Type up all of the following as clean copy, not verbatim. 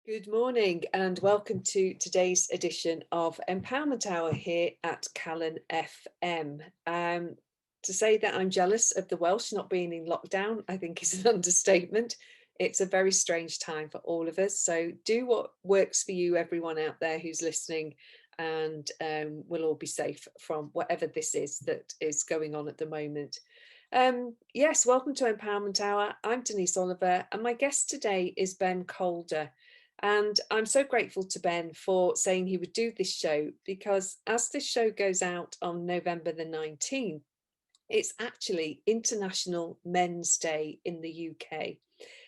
Good morning and welcome to today's edition of Empowerment Hour here at Callan FM. To say that I'm jealous of the Welsh not being in lockdown, I think is an understatement. It's a very strange time for all of us. So do what works for you, everyone out there who's listening, and we'll all be safe from whatever this is that is going on at the moment. Yes, welcome to Empowerment Hour. I'm Denise Oliver, and my guest today is Ben Calder. And I'm so grateful to Ben for saying he would do this show, because as this show goes out on November the 19th, it's actually International Men's Day in the UK.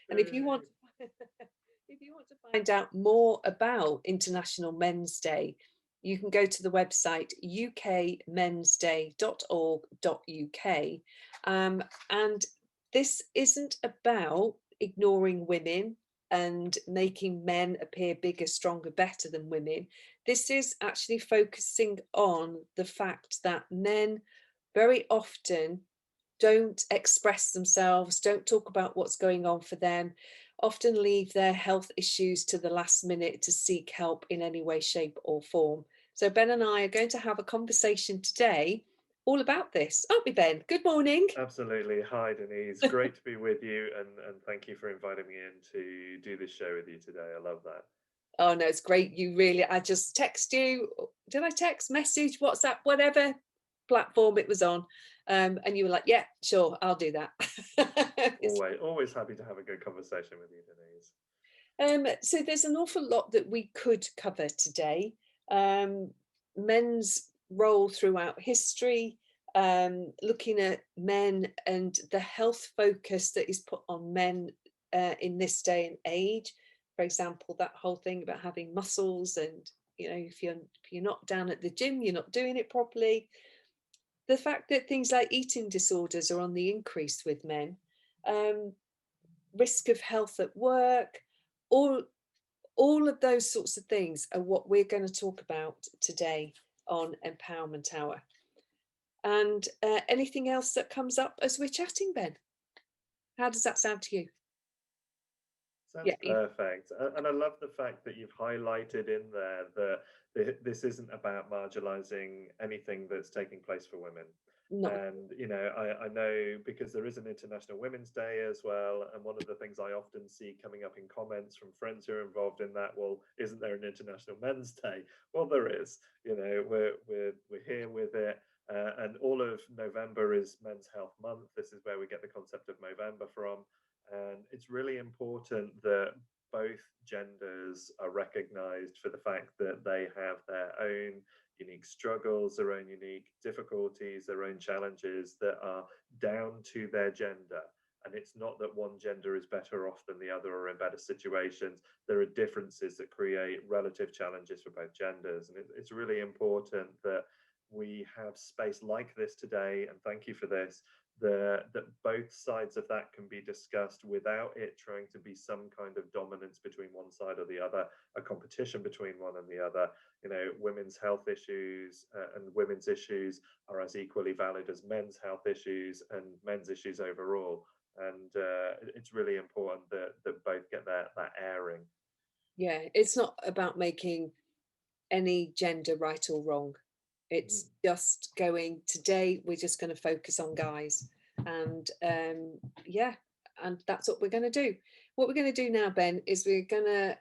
And if you want if you want to find out more about International Men's Day, you can go to the website ukmensday.org.uk. And this isn't about ignoring women and making men appear bigger, stronger, better than women. This is actually focusing on the fact that men very often don't express themselves, don't talk about what's going on for them, often leave their health issues to the last minute to seek help in any way, shape, or form. So Ben and I are going to have a conversation today all about this, aren't we, Ben? Good morning. Absolutely. Hi, Denise. Great to be with you, and thank you for inviting me in to do this show with you today. I love that. Oh no, it's great. I just text you. Did I text, message, WhatsApp, whatever platform it was on? And you were like, yeah, sure, I'll do that. Always happy to have a good conversation with you, Denise. So there's an awful lot that we could cover today. Men's role throughout history, looking at men and the health focus that is put on men in this day and age. For example, that whole thing about having muscles, and if you're not down at the gym, you're not doing it properly. The fact that things like eating disorders are on the increase with men, um, risk of health at work, all all of those sorts of things are what we're going to talk about today on Empowerment Hour. And anything else that comes up as we're chatting, Ben? How does that sound to you? Sounds Yeah, perfect. And I love the fact that you've highlighted in there that this isn't about marginalizing anything that's taking place for women. not And, I know because there is an International Women's Day as well. And one of the things I often see coming up in comments from friends who are involved in that, well, isn't there an International Men's Day? Well, there is. We're here with it. And all of November is Men's Health Month. This is where we get the concept of Movember from. And it's really important that both genders are recognized for the fact that they have their own unique struggles, their own unique difficulties, their own challenges that are down to their gender. And it's not that one gender is better off than the other or in better situations. There are differences that create relative challenges for both genders. And it's really important that we have space like this today. And thank you for this, that both sides of that can be discussed without it trying to be some kind of dominance between one side or the other, a competition between one and the other. Women's health issues and women's issues are as equally valid as men's health issues and men's issues overall. And it's really important that both get that airing. Yeah, it's not about making any gender right or wrong. Mhm. It's just going, today we're just going to focus on guys. And yeah, and that's what we're going to do. What we're going to do now, Ben, is we're going to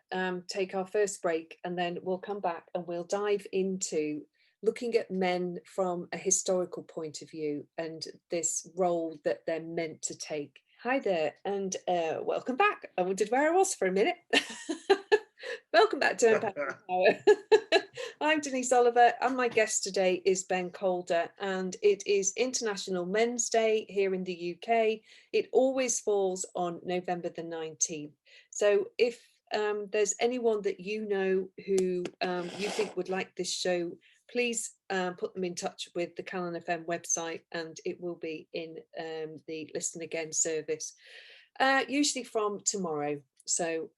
take our first break, and then we'll come back and we'll dive into looking at men from a historical point of view and this role that they're meant to take. Hi there, and welcome back. I wondered where I was for a minute. Welcome back to Empowerment Power. I'm Denise Oliver, and my guest today is Ben Calder, and it is International Men's Day here in the UK. It always falls on November the 19th. So if there's anyone that you know who you think would like this show, please put them in touch with the Callan FM website, and it will be in the Listen Again service, usually from tomorrow. So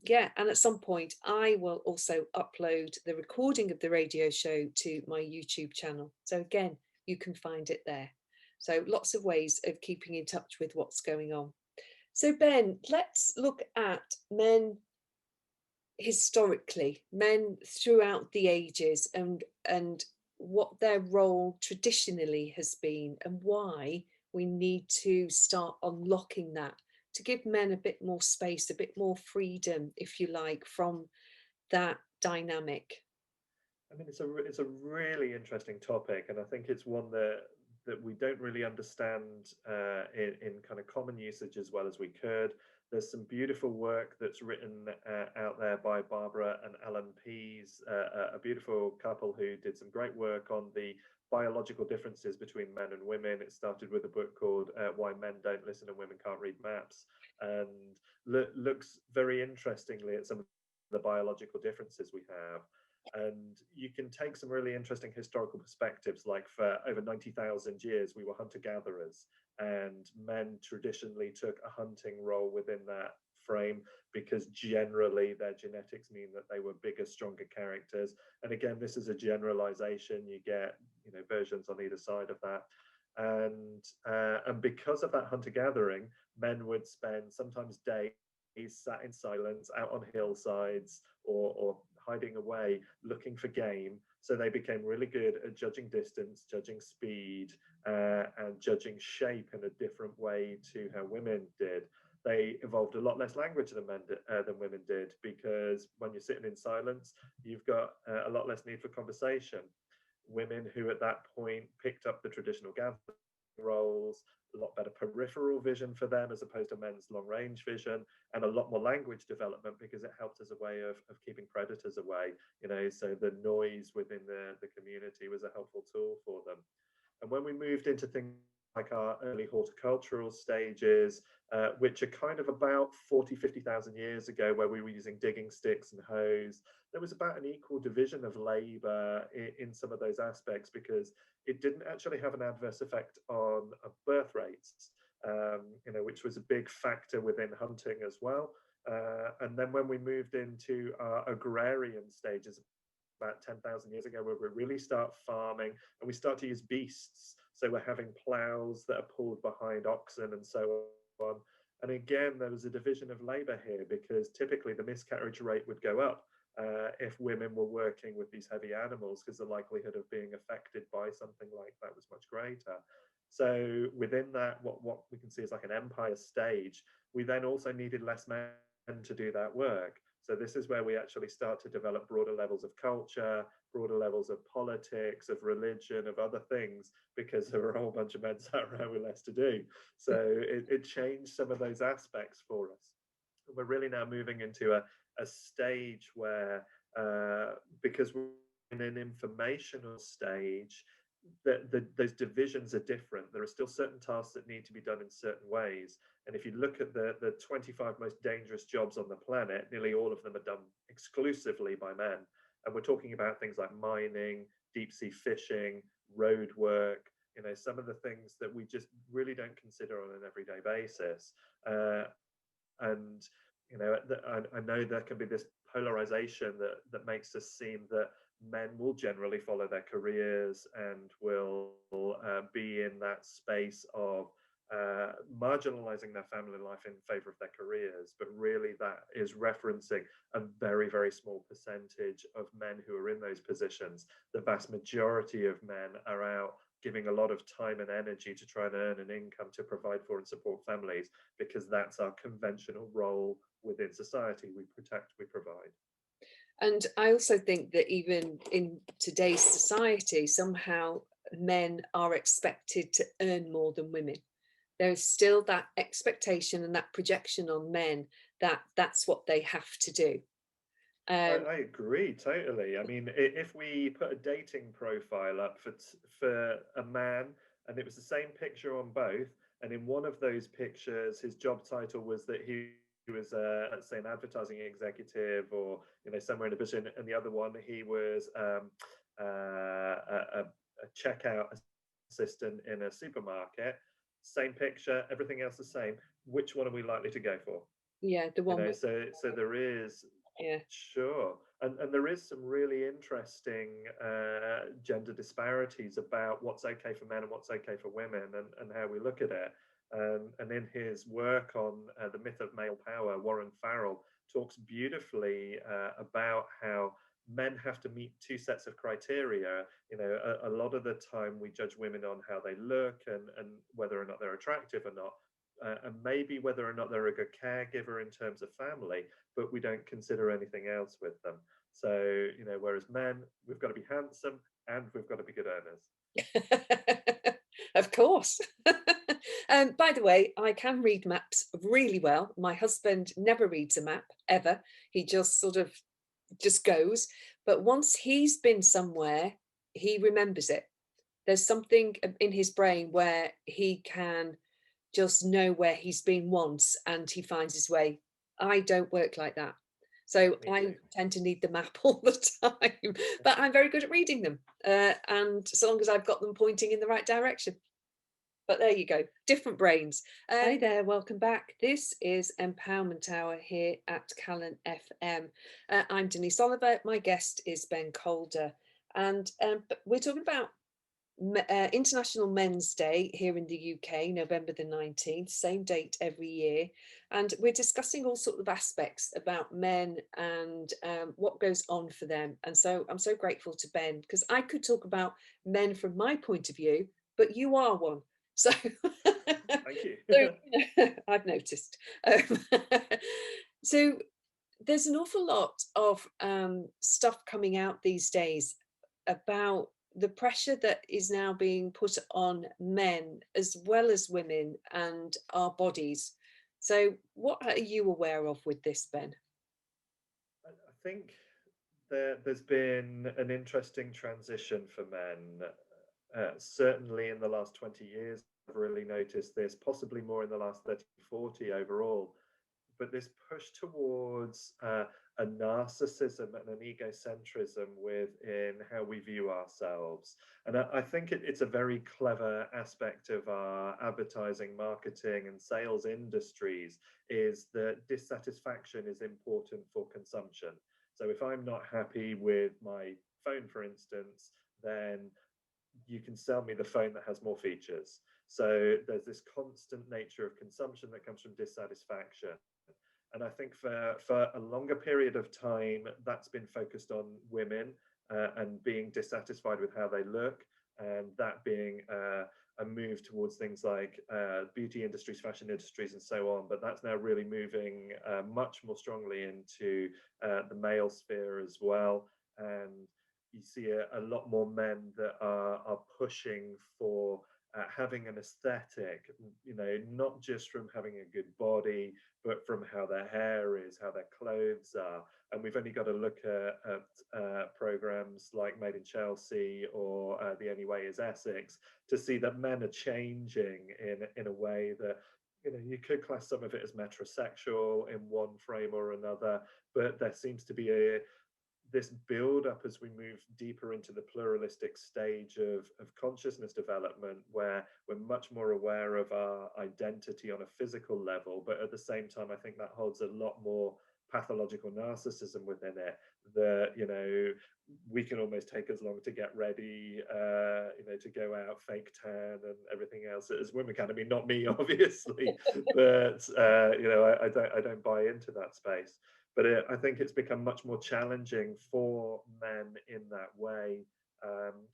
yeah, and at some point I will also upload the recording of the radio show to my YouTube channel. So again, you can find it there. So lots of ways of keeping in touch with what's going on. So Ben, let's look at men historically, men throughout the ages, and what their role traditionally has been, and why we need to start unlocking that to give men a bit more space, a bit more freedom, if you like, from that dynamic. I mean, it's a really interesting topic, and I think it's one that we don't really understand in kind of common usage as well as we could. There's some beautiful work that's written out there by Barbara and Alan Pease, a beautiful couple who did some great work on the biological differences between men and women. It started with a book called Why Men Don't Listen and Women Can't Read Maps, and looks very interestingly at some of the biological differences we have. And you can take some really interesting historical perspectives, like for over 90,000 years, we were hunter gatherers, and men traditionally took a hunting role within that frame because generally their genetics mean that they were bigger, stronger characters. And again, this is a generalization. You get, versions on either side of that. And because of that hunter gathering, men would spend sometimes days sat in silence out on hillsides or hiding away looking for game. So they became really good at judging distance, judging speed, and judging shape in a different way to how women did. They evolved a lot less language than women did, because when you're sitting in silence, you've got a lot less need for conversation. Women who at that point picked up the traditional gathering roles, a lot better peripheral vision for them as opposed to men's long range vision, and a lot more language development because it helped as a way of keeping predators away. So the noise within the community was a helpful tool for them. And when we moved into things like our early horticultural stages, which are kind of about 40, 50,000 years ago, where we were using digging sticks and hoes, there was about an equal division of labor in some of those aspects, because it didn't actually have an adverse effect on birth rates, which was a big factor within hunting as well. And then when we moved into our agrarian stages, about 10,000 years ago, where we really start farming and we start to use beasts. So we're having plows that are pulled behind oxen and so on. And again, there was a division of labor here, because typically the miscarriage rate would go up if women were working with these heavy animals, because the likelihood of being affected by something like that was much greater. So within that, what we can see is like an empire stage. We then also needed less men to do that work. So this is where we actually start to develop broader levels of culture, broader levels of politics, of religion, of other things, because there were a whole bunch of men sat around with less to do. So it changed some of those aspects for us. And we're really now moving into a stage where, because we're in an informational stage, those divisions are different. There are still certain tasks that need to be done in certain ways. And if you look at the 25 most dangerous jobs on the planet, nearly all of them are done exclusively by men. And we're talking about things like mining, deep sea fishing, road work, some of the things that we just really don't consider on an everyday basis. And I know there can be this polarization that makes us seem that men will generally follow their careers and will be in that space of marginalizing their family life in favor of their careers. But really, that is referencing a very, very small percentage of men who are in those positions. The vast majority of men are out giving a lot of time and energy to try and earn an income to provide for and support families, because that's our conventional role within society. We protect, we provide. And I also think that even in today's society, somehow men are expected to earn more than women. There is still that expectation and that projection on men that that's what they have to do. I agree totally. I mean, if we put a dating profile up for a man, and it was the same picture on both, and in one of those pictures, his job title was that he was, let's say, an advertising executive, or somewhere in a position, and the other one he was a checkout assistant in a supermarket. Same picture, everything else the same. Which one are we likely to go for? Yeah, the one with, So there is. yeah. Sure. And there is some really interesting gender disparities about what's okay for men and what's okay for women, and how we look at it. And in his work on the myth of male power, Warren Farrell talks beautifully about how men have to meet two sets of criteria. A lot of the time we judge women on how they look and whether or not they're attractive or not. And maybe whether or not they're a good caregiver in terms of family, but we don't consider anything else with them. So, whereas men, we've got to be handsome and we've got to be good earners. Of course. By the way, I can read maps really well. My husband never reads a map ever. He just sort of just goes. But once he's been somewhere, he remembers it. There's something in his brain where he can just know where he's been once and he finds his way. I don't work like that. So Me I too. tend to need the map all the time, but I'm very good at reading them. And so long as I've got them pointing in the right direction. But there you go, different brains. Hi there, welcome back. This is Empowerment Hour here at Callan FM. I'm Denise Oliver. My guest is Ben Calder. And we're talking about International Men's Day here in the UK, November the 19th, same date every year. And we're discussing all sorts of aspects about men and what goes on for them. And so I'm so grateful to Ben because I could talk about men from my point of view, but you are one. So, Thank you. so I've noticed. So there's an awful lot of stuff coming out these days about the pressure that is now being put on men as well as women and our bodies. So, what are you aware of with this, Ben? I think there's been an interesting transition for men. Certainly in the last 20 years, I've really noticed this, possibly more in the last 30, 40 overall. But this push towards a narcissism and an egocentrism within how we view ourselves. And I think it's a very clever aspect of our advertising, marketing, and sales industries is that dissatisfaction is important for consumption. So if I'm not happy with my phone, for instance, then you can sell me the phone that has more features. So there's this constant nature of consumption that comes from dissatisfaction. And I think for a longer period of time, that's been focused on women and being dissatisfied with how they look, and that being a move towards things like beauty industries, fashion industries, and so on. But that's now really moving much more strongly into the male sphere as well. And you see a lot more men that are pushing for having an aesthetic, not just from having a good body, but from how their hair is, how their clothes are. And we've only got to look at programs like Made in Chelsea or The Only Way is Essex to see that men are changing in a way that you could class some of it as metrosexual in one frame or another, but there seems to be this build up as we move deeper into the pluralistic stage of consciousness development, where we're much more aware of our identity on a physical level, but at the same time I think that holds a lot more pathological narcissism within it, that we can almost take as long to get ready, to go out, fake tan and everything else as women can. I mean, not me obviously, but I don't buy into that space. But I think it's become much more challenging for men in that way,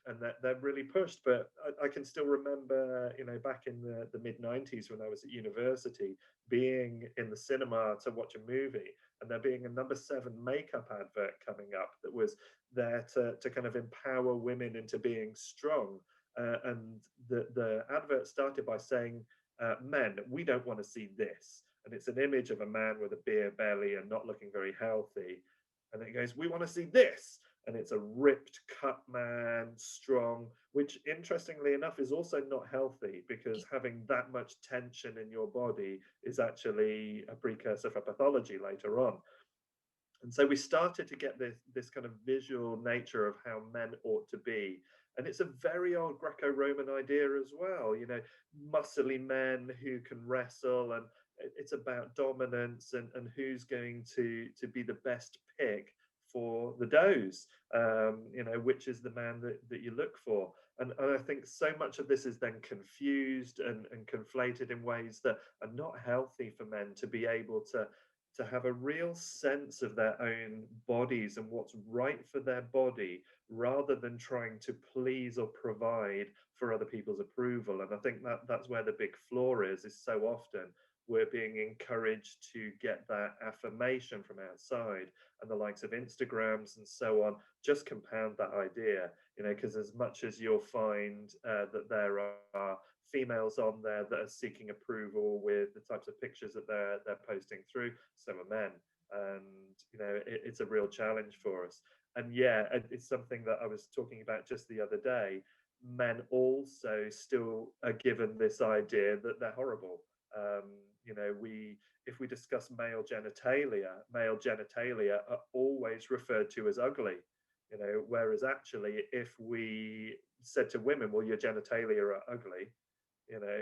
and that they're really pushed. But I can still remember, back in the mid '90s when I was at university, being in the cinema to watch a movie, and there being a number 7 makeup advert coming up that was there to kind of empower women into being strong. And the advert started by saying, men, we don't want to see this. And it's an image of a man with a beer belly and not looking very healthy. And it goes, we want to see this. And it's a ripped, cut man, strong, which interestingly enough is also not healthy, because having that much tension in your body is actually a precursor for pathology later on. And so we started to get this kind of visual nature of how men ought to be. And it's a very old Greco-Roman idea as well, muscly men who can wrestle, and it's about dominance and who's going to be the best pick for the does, which is the man that you look for. And I think so much of this is then confused and conflated in ways that are not healthy for men to be able to to have a real sense of their own bodies and what's right for their body rather than trying to please or provide for other people's approval. And I think that that's where the big flaw is so often we're being encouraged to get that affirmation from outside, and the likes of Instagrams and so on just compound that idea, because as much as you'll find that there are females on there that are seeking approval with the types of pictures that they're posting through, so are men. And it's a real challenge for us. And yeah, it's something that I was talking about just the other day. Men also still are given this idea that they're horrible. We if we discuss male genitalia are always referred to as ugly. Whereas actually, if we said to women, "Well, your genitalia are ugly," you know,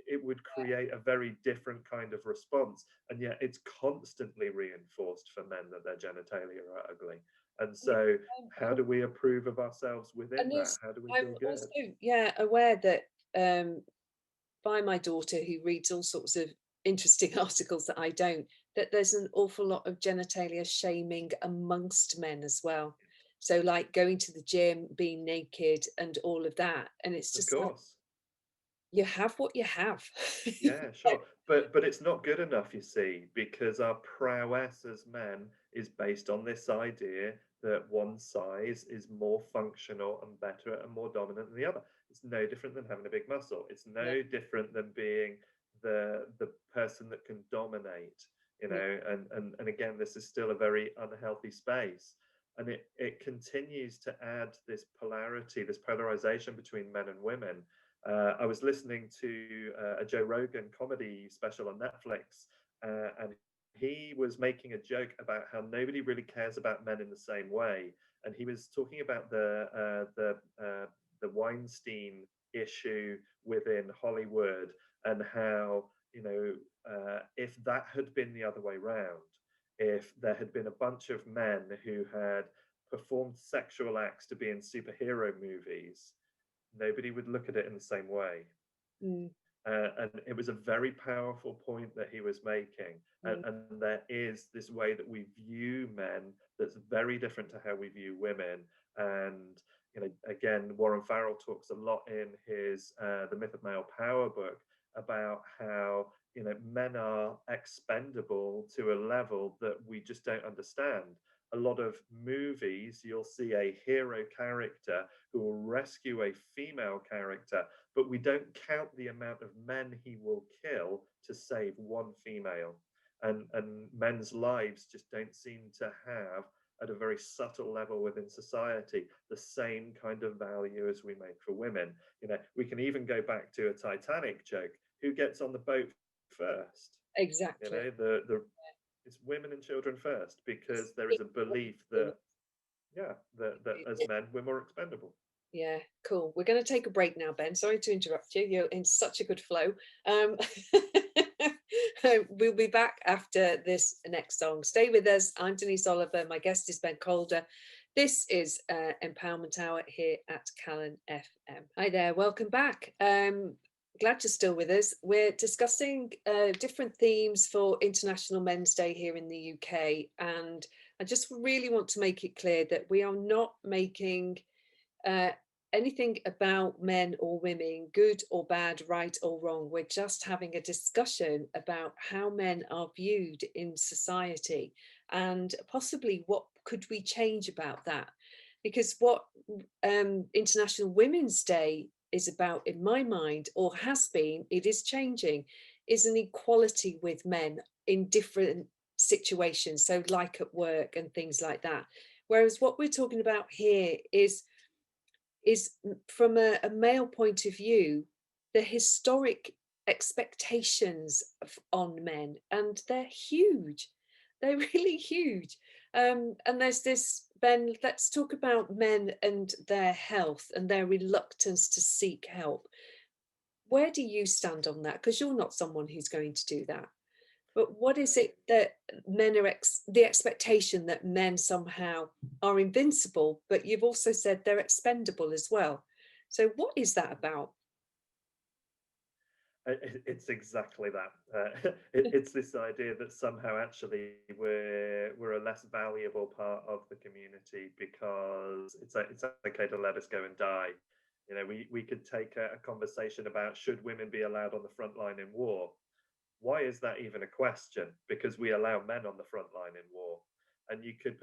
it would create a very different kind of response. And yet, it's constantly reinforced for men that their genitalia are ugly. And Yeah, so, how I'm, do we approve of ourselves within and that? there's, How do we I'm feel also, good? yeah, aware that by my daughter, who reads all sorts of interesting articles that I don't, that there's an awful lot of genitalia shaming amongst men as well. So, like going to the gym, being naked, and all of that. And it's Of just like, course. you have what you have. Yeah, sure. But it's not good enough, you see, because our prowess as men is based on this idea that one size is more functional and better and more dominant than the other. It's no different than having a big muscle. It's Yeah, no different than being the person that can dominate, yeah, and again, this is still a very unhealthy space. And it continues to add this polarity, this polarization between men and women. I was listening to a Joe Rogan comedy special on Netflix, and he was making a joke about how nobody really cares about men in the same way. And he was talking about the Weinstein issue within Hollywood, and how if that had been the other way round, if there had been a bunch of men who had performed sexual acts to be in superhero movies, nobody would look at it in the same way. mm, And it was a very powerful point that he was making. mm, And there is this way that we view men that's very different to how we view women. And again, Warren Farrell talks a lot in his The Myth of Male Power book about how men are expendable to a level that we just don't understand. A lot of movies, you'll see a hero character who will rescue a female character, but we don't count the amount of men he will kill to save one female. And men's lives just don't seem to have, at a very subtle level within society, the same kind of value as we make for women. We can even go back to a Titanic joke. Who gets on the boat first? exactly. The it's women and children first, because there is a belief that, yeah, that as men we're more expendable. Yeah, cool. We're going to take a break now, Ben. Sorry to interrupt you. You're in such a good flow. Um, we'll be back after this next song. Stay with us. I'm Denise Oliver. My guest is Ben Calder. This is Empowerment Hour here at Callan FM. Hi there. Welcome back. Glad you're still with us. We're discussing different themes for International Men's Day here in the UK. And I just really want to make it clear that we are not making uh, anything about men or women, good or bad, right or wrong. We're just having a discussion about how men are viewed in society and possibly what could we change about that. Because what International Women's Day is about, in my mind, or has been, it is changing, is an equality with men in different situations. So, like at work and things like that. Whereas what we're talking about here is from a male point of view, the historic expectations on men, and they're huge. They're really huge. And there's this, Ben, let's talk about men and their health and their reluctance to seek help. Where do you stand on that? Because you're not someone who's going to do that. But what is it that men are the expectation that men somehow are invincible, but you've also said they're expendable as well. So what is that about? It's exactly that. It's this idea that somehow actually we're a less valuable part of the community because it's okay to let us go and die. You know, we could take a conversation about should women be allowed on the front line in war. Why is that even a question? Because we allow men on the front line in war, and you could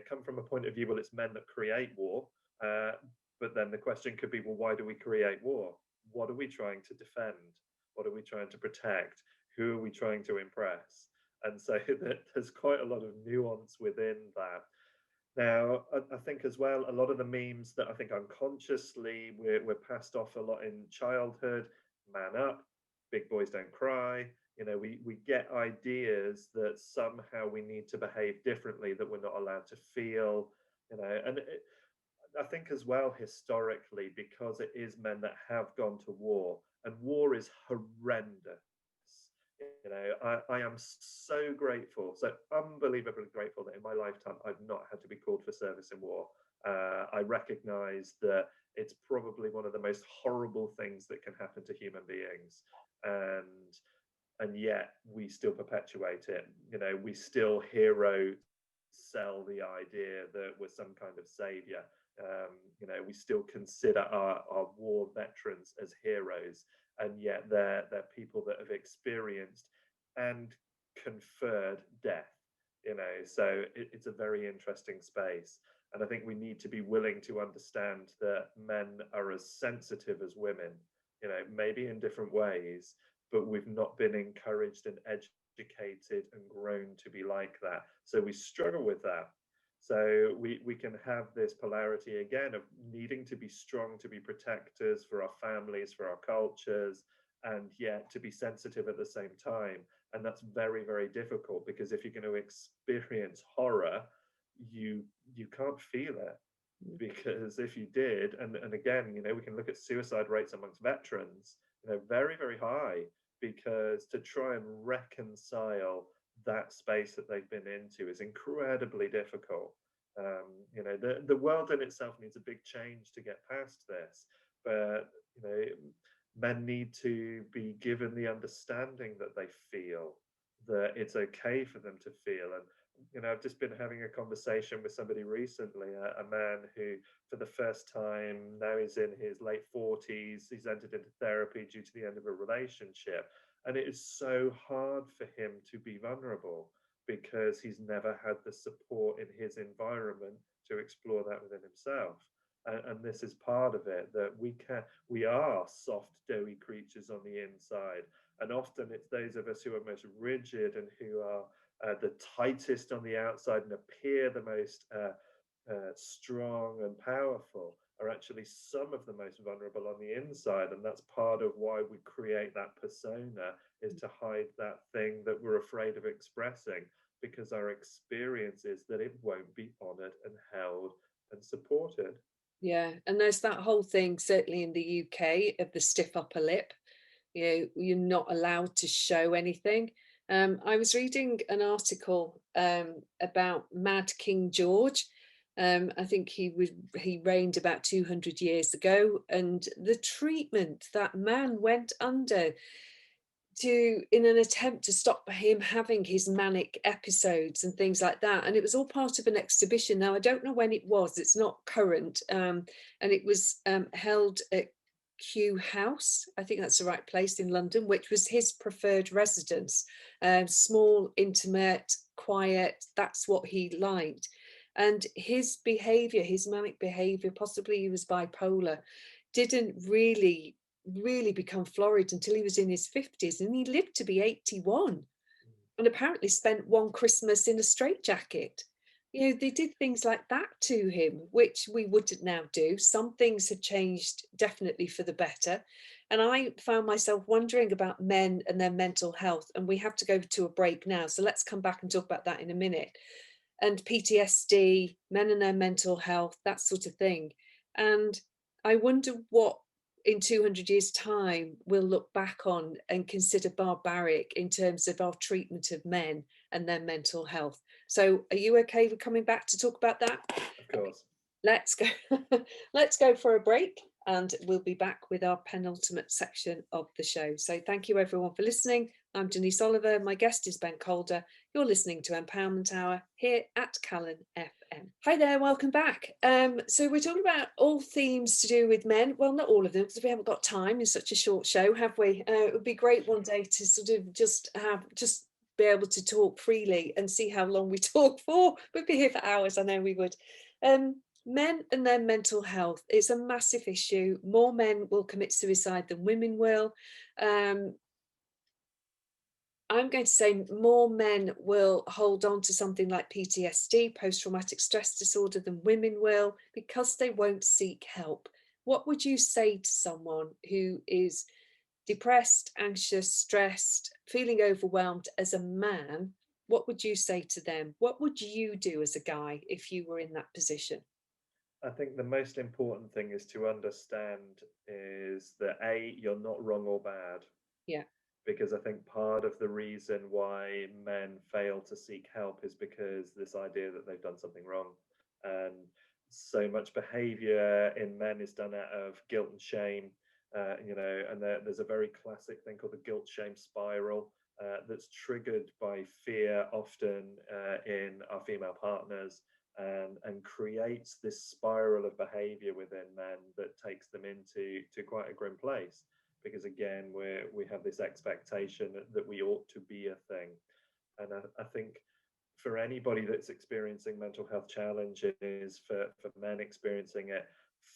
come from a point of view, well, it's men that create war, uh, but then the question could be, well, why do we create war? What are we trying to defend? What are we trying to protect? Who are we trying to impress? And so there's quite a lot of nuance within that. Now, I think as well, a lot of the memes that I think unconsciously we're passed off a lot in childhood, man up, big boys don't cry. You know, we get ideas that somehow we need to behave differently, that we're not allowed to feel, and I think as well historically, because it is men that have gone to war, and war is horrendous. I am so grateful, so unbelievably grateful that in my lifetime I've not had to be called for service in war. I recognise that it's probably one of the most horrible things that can happen to human beings, and yet we still perpetuate it. We still hero sell the idea that we're some kind of savior. We still consider our war veterans as heroes, and yet they're people that have experienced and conferred death. So it's a very interesting space, and I think we need to be willing to understand that men are as sensitive as women. Maybe in different ways, but we've not been encouraged and educated and grown to be like that. So we struggle with that. So we can have this polarity again of needing to be strong, to be protectors for our families, for our cultures, and yet to be sensitive at the same time. And that's very, very difficult, because if you're going to experience horror, you can't feel it, because if you did, and again, we can look at suicide rates amongst veterans, very, very high, because to try and reconcile that space that they've been into is incredibly difficult. The world in itself needs a big change to get past this, but men need to be given the understanding that they feel, that it's okay for them to feel. And I've just been having a conversation with somebody recently, a man who, for the first time, now he's in his late 40s, he's entered into therapy due to the end of a relationship. And it is so hard for him to be vulnerable, because he's never had the support in his environment to explore that within himself. And this is part of it, that we are soft, doughy creatures on the inside. And often it's those of us who are most rigid and who are the tightest on the outside and appear the most strong and powerful, are actually some of the most vulnerable on the inside. And that's part of why we create that persona, is to hide that thing that we're afraid of expressing, because our experience is that it won't be honored and held and supported. Yeah, and there's that whole thing, certainly in the UK, of the stiff upper lip. You're not allowed to show anything. I was reading an article about Mad King George. I think he reigned about 200 years ago, and the treatment that man went under in an attempt to stop him having his manic episodes and things like that. And it was all part of an exhibition. Now, I don't know when it was, it's not current. And it was held at Kew House, I think that's the right place in London, which was his preferred residence. Small, intimate, quiet, that's what he liked. And his behavior, his manic behavior, possibly he was bipolar, didn't really become florid until he was in his 50s, and he lived to be 81, and apparently spent one Christmas in a straitjacket. They did things like that to him, which we wouldn't now do. Some things have changed definitely for the better. And I found myself wondering about men and their mental health. And we have to go to a break now. So let's come back and talk about that in a minute. And PTSD, men and their mental health, that sort of thing. And I wonder what in 200 years' time we'll look back on and consider barbaric in terms of our treatment of men and their mental health. So are you okay with coming back to talk about that? Of course. Let's go. Let's go for a break, And we'll be back with our penultimate section of the show. So thank you everyone for listening. I'm Denise Oliver. My guest is Ben Calder. You're listening to Empowerment Hour here at Callan FM. Hi there, welcome back. So we're talking about all themes to do with men. Well, not all of them, because we haven't got time in such a short show, have we? It would be great one day to sort of just be able to talk freely and see how long we talk for. We'd be here for hours, I know we would. Men and their mental health. It's a massive issue. More men will commit suicide than women will. I'm going to say more men will hold on to something like PTSD, post-traumatic stress disorder, than women will, because they won't seek help. What would you say to someone who is depressed, anxious, stressed, feeling overwhelmed as a man? What would you say to them? What would you do as a guy if you were in that position? I think the most important thing is to understand is that A, you're not wrong or bad, Yeah. because I think part of the reason why men fail to seek help is because this idea that they've done something wrong. And so much behavior in men is done out of guilt and shame, and there's a very classic thing called the guilt shame spiral. That's triggered by fear, often in our female partners, and creates this spiral of behavior within men that takes them into quite a grim place, because again we have this expectation that we ought to be a thing. And I think for anybody that's experiencing mental health challenges, for men experiencing it,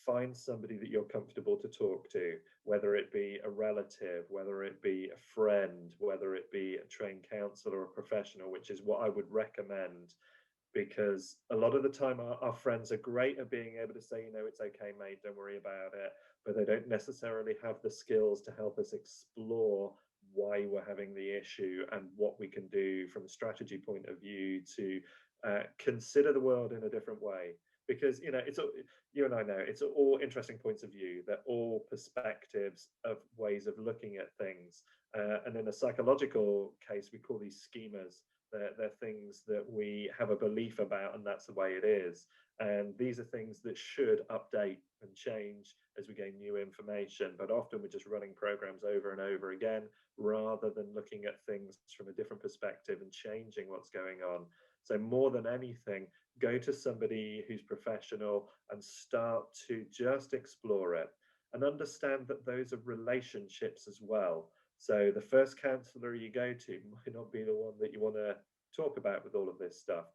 find somebody that you're comfortable to talk to, whether it be a relative, whether it be a friend, whether it be a trained counselor or a professional, which is what I would recommend. Because a lot of the time our friends are great at being able to say, it's okay, mate, don't worry about it, but they don't necessarily have the skills to help us explore why we're having the issue and what we can do from a strategy point of view to consider the world in a different way. Because it's all, you and I know it's all interesting points of view. They're all perspectives of ways of looking at things, and in a psychological case we call these schemas. They're things that we have a belief about, and that's the way it is. And these are things that should update and change as we gain new information. But often we're just running programs over and over again, rather than looking at things from a different perspective and changing what's going on. So, more than anything, go to somebody who's professional and start to just explore it and understand that those are relationships as well. So the first counselor you go to might not be the one that you want to talk about with all of this stuff.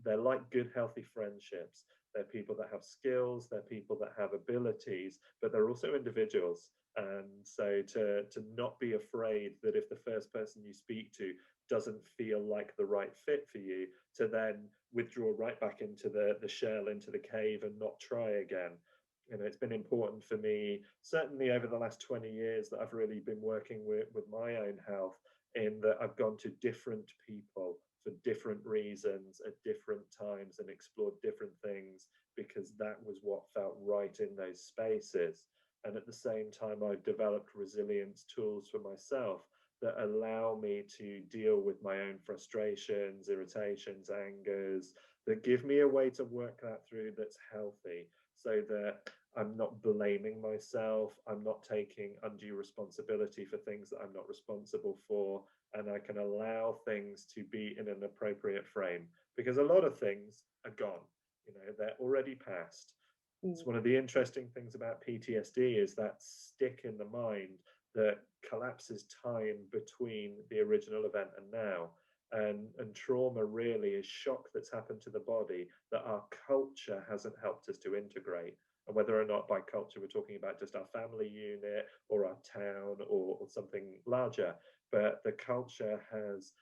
They're like good, healthy friendships. They're people that have skills, they're people that have abilities, but they're also individuals. And so to not be afraid that if the first person you speak to doesn't feel like the right fit for you, to then withdraw right back into the shell, into the cave, and not try again. It's been important for me, certainly over the last 20 years, that I've really been working with my own health, in that I've gone to different people for different reasons at different times and explored different things, because that was what felt right in those spaces. And at the same time, I've developed resilience tools for myself that allow me to deal with my own frustrations, irritations, angers, that give me a way to work that through that's healthy, so that I'm not blaming myself, I'm not taking undue responsibility for things that I'm not responsible for, and I can allow things to be in an appropriate frame. Because a lot of things are gone, they're already past. It's Mm. one of the interesting things about PTSD, is that stick in the mind that collapses time between the original event and now. And trauma really is shock that's happened to the body that our culture hasn't helped us to integrate. And whether or not by culture we're talking about just our family unit or our town, or something larger, but the culture has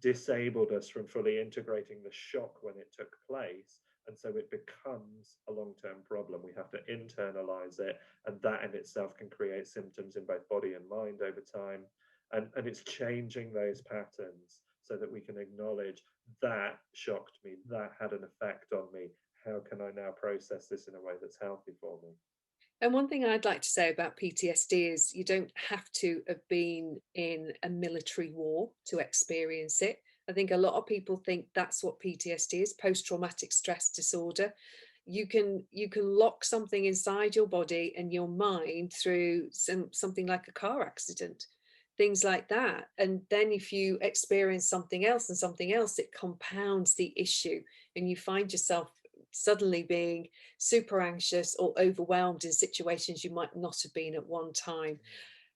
disabled us from fully integrating the shock when it took place. And so it becomes a long-term problem. We have to internalize it, and that in itself can create symptoms in both body and mind over time. And it's changing those patterns so that we can acknowledge that shocked me, that had an effect on me. How can I now process this in a way that's healthy for me? And one thing I'd like to say about PTSD is you don't have to have been in a military war to experience it. I think a lot of people think that's what PTSD is, post traumatic stress disorder. you can lock something inside your body and your mind through something like a car accident, things like that. And then if you experience something else and something else, it compounds the issue, and you find yourself suddenly being super anxious or overwhelmed in situations you might not have been at one time.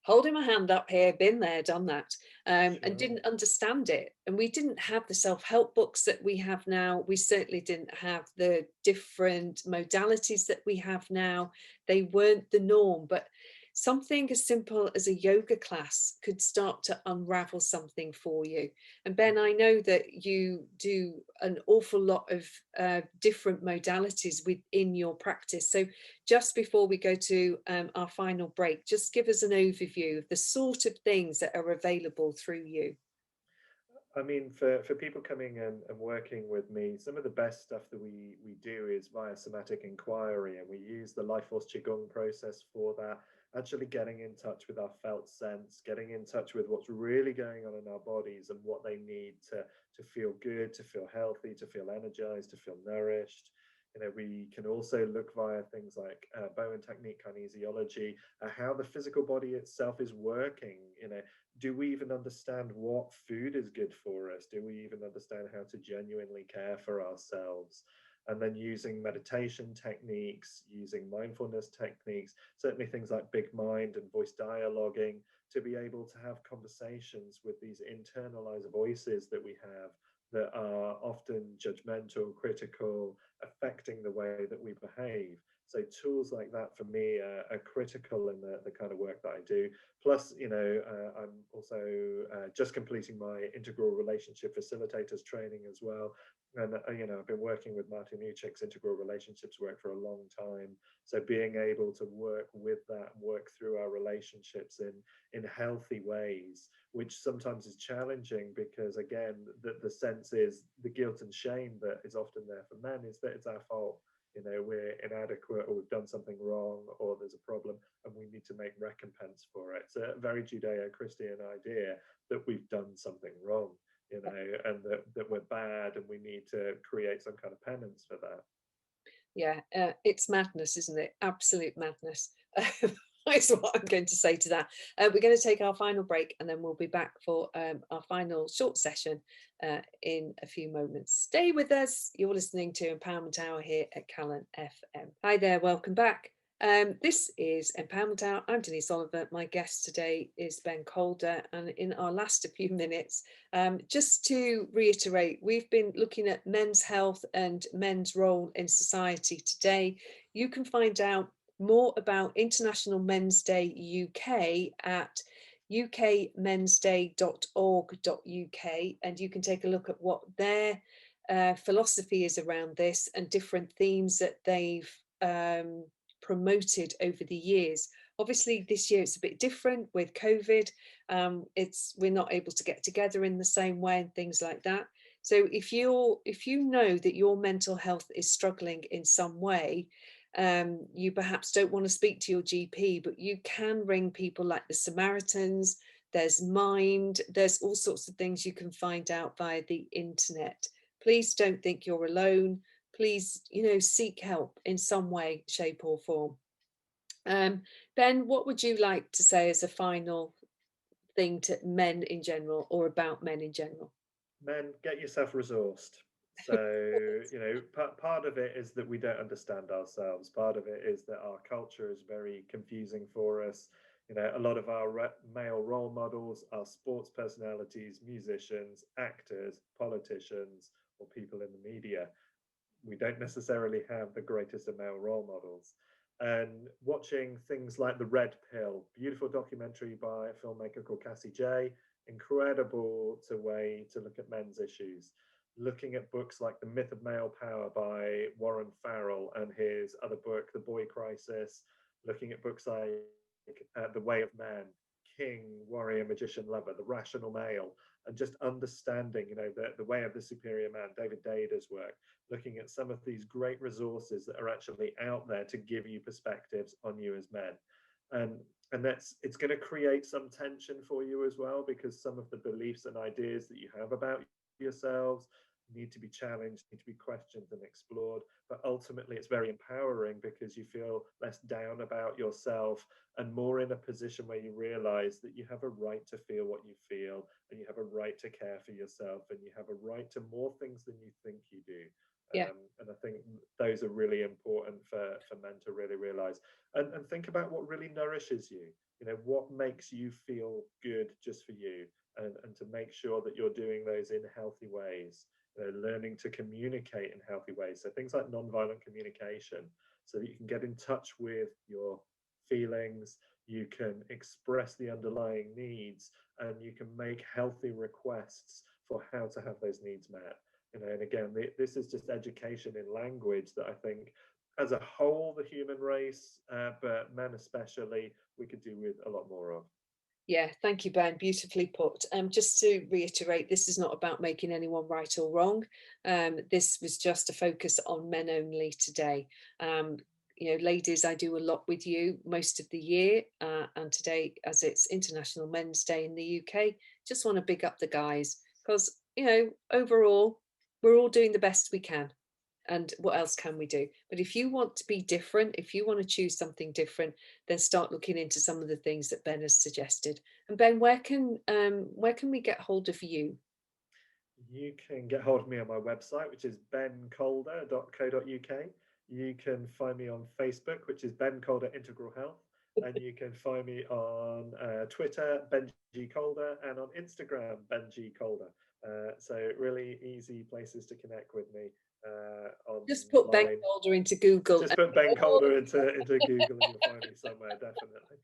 Holding my hand up here, been there, done that, and Sure. didn't understand it. And we didn't have the self-help books that we have now. We certainly didn't have the different modalities that we have now. They weren't the norm, but something as simple as a yoga class could start to unravel something for you. And Ben, I know that you do an awful lot of different modalities within your practice. So just before we go to our final break, just give us an overview of the sort of things that are available through you. I mean, for people coming and working with me, some of the best stuff that we do is via somatic inquiry, and we use the life force qigong process for that. Actually, getting in touch with our felt sense, getting in touch with what's really going on in our bodies and what they need to feel good, to feel healthy, to feel energized, to feel nourished. We can also look via things like Bowen technique kinesiology, how the physical body itself is working. Do we even understand what food is good for us? Do we even understand how to genuinely care for ourselves? And then using meditation techniques, using mindfulness techniques, certainly things like big mind and voice dialoguing, to be able to have conversations with these internalized voices that we have that are often judgmental, critical, affecting the way that we behave. So tools like that for me are critical in the kind of work that I do. Plus, I'm also just completing my integral relationship facilitators training as well. And, I've been working with Martin Uchik's integral relationships work for a long time. So being able to work with that, work through our relationships in healthy ways, which sometimes is challenging because, again, the sense is the guilt and shame that is often there for men is that it's our fault. We're inadequate, or we've done something wrong, or there's a problem, and we need to make recompense for it. It's a very Judeo-Christian idea that we've done something wrong, and that we're bad and we need to create some kind of penance for that. Yeah, it's madness, isn't it? Absolute madness. Is what I'm going to say to that. We're going to take our final break, and then we'll be back for our final short session in a few moments. Stay with us. You're listening to Empowerment Hour here at Callan FM. Hi there, welcome back. This is Empowerment Hour. I'm Denise Oliver. My guest today is Ben Calder. And in our last few minutes, just to reiterate, we've been looking at men's health and men's role in society today. You can find out more about International Men's Day UK at ukmensday.org.uk, and you can take a look at what their philosophy is around this and different themes that they've promoted over the years. Obviously, this year it's a bit different with COVID. We're not able to get together in the same way and things like that. So if you know that your mental health is struggling in some way, you perhaps don't want to speak to your GP, but you can ring people like the Samaritans. There's Mind. There's all sorts of things you can find out via the internet. Please don't think you're alone. Please, seek help in some way, shape, or form. Ben, what would you like to say as a final thing to men in general, or about men in general? Men, get yourself resourced. So, part of it is that we don't understand ourselves. Part of it is that our culture is very confusing for us. A lot of our male role models are sports personalities, musicians, actors, politicians, or people in the media. We don't necessarily have the greatest of male role models. And watching things like The Red Pill, beautiful documentary by a filmmaker called Cassie J, incredible way to look at men's issues. Looking at books like The Myth of Male Power by Warren Farrell and his other book, The Boy Crisis. Looking at books like The Way of Man, King, Warrior, Magician, Lover, The Rational Male, and just understanding, the way of the superior man, David Dader's work, looking at some of these great resources that are actually out there to give you perspectives on you as men. And it's going to create some tension for you as well, because some of the beliefs and ideas that you have about yourselves need to be challenged, need to be questioned and explored. But ultimately, it's very empowering because you feel less down about yourself and more in a position where you realize that you have a right to feel what you feel, and you have a right to care for yourself, and you have a right to more things than you think you do. Yeah. And I think those are really important for men to really realize, and think about what really nourishes you. You know, what makes you feel good just for you, and to make sure that you're doing those in healthy ways. You know, learning to communicate in healthy ways. So things like nonviolent communication, so that you can get in touch with your feelings, you can express the underlying needs, and you can make healthy requests for how to have those needs met. You know, and again, this is just education in language that I think, as a whole, the human race, but men especially, we could do with a lot more of. Yeah, thank you, Ben. Beautifully put. Just to reiterate, this is not about making anyone right or wrong. This was just a focus on men only today. Um, ladies, I do a lot with you most of the year, and today, as it's International Men's Day in the UK, just want to big up the guys because overall, we're all doing the best we can, and what else can we do? But if you want to be different, if you want to choose something different, then start looking into some of the things that Ben has suggested. And Ben, where can we get hold of you? You can get hold of me on my website, which is bencalder.co.uk. You can find me on Facebook, which is Ben Calder Integral Health. And you can find me on Twitter, Benji Calder, and on Instagram, Benji Calder. So really easy places to connect with me Just put Ben online. Calder into Google. Just put Ben Calder into Google and you'll find me somewhere, definitely.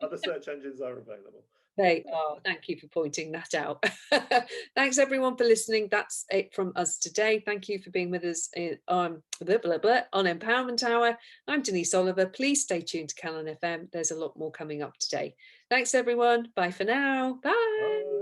Other search engines are available. They are. Thank you for pointing that out. Thanks everyone for listening. That's it from us today. Thank you for being with us on on Empowerment Hour. I'm Denise Oliver. Please stay tuned to Calon FM. There's a lot more coming up today. Thanks everyone. Bye for now. Bye. Bye.